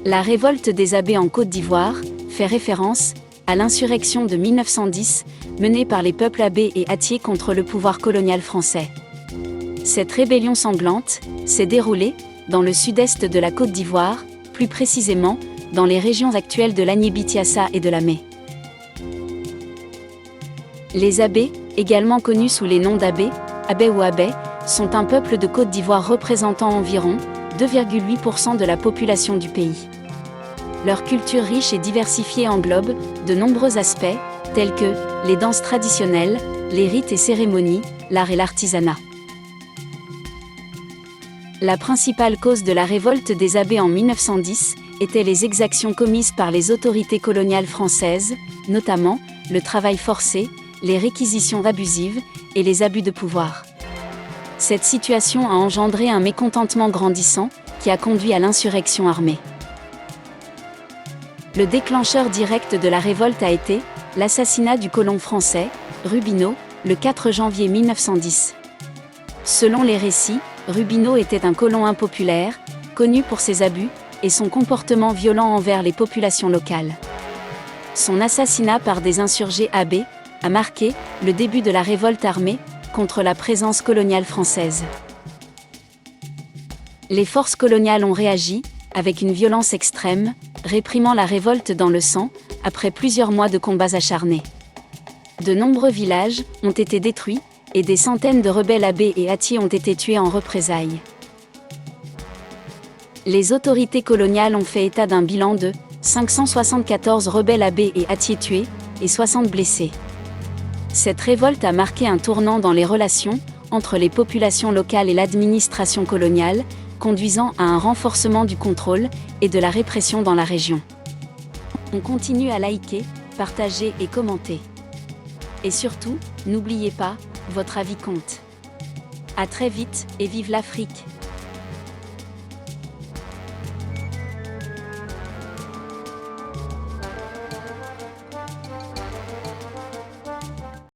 La révolte des Abbés en Côte d'Ivoire fait référence à l'insurrection de 1910 menée par les peuples abbés et attiers contre le pouvoir colonial français. Cette rébellion sanglante s'est déroulée dans le sud-est de la Côte d'Ivoire, plus précisément dans les régions actuelles de l'Agné-Bitiassa et de la Mé. Les Abbés, également connus sous les noms d'Abbés, Abé ou Abé, sont un peuple de Côte d'Ivoire représentant environ 2,8% de la population du pays. Leur culture riche et diversifiée englobe de nombreux aspects, tels que les danses traditionnelles, les rites et cérémonies, l'art et l'artisanat. La principale cause de la révolte des Abbés en 1910 étaient les exactions commises par les autorités coloniales françaises, notamment le travail forcé, les réquisitions abusives et les abus de pouvoir. Cette situation a engendré un mécontentement grandissant qui a conduit à l'insurrection armée. Le déclencheur direct de la révolte a été l'assassinat du colon français, Rubino, le 4 janvier 1910. Selon les récits, Rubino était un colon impopulaire, connu pour ses abus et son comportement violent envers les populations locales. Son assassinat par des insurgés abbés a marqué le début de la révolte armée contre la présence coloniale française. Les forces coloniales ont réagi avec une violence extrême, réprimant la révolte dans le sang, après plusieurs mois de combats acharnés. De nombreux villages ont été détruits, et des centaines de rebelles abbés et attiers ont été tués en représailles. Les autorités coloniales ont fait état d'un bilan de 574 rebelles abbés et attiers tués, et 60 blessés. Cette révolte a marqué un tournant dans les relations entre les populations locales et l'administration coloniale, conduisant à un renforcement du contrôle et de la répression dans la région. On continue à liker, partager et commenter. Et surtout, n'oubliez pas, votre avis compte. À très vite, et vive l'Afrique!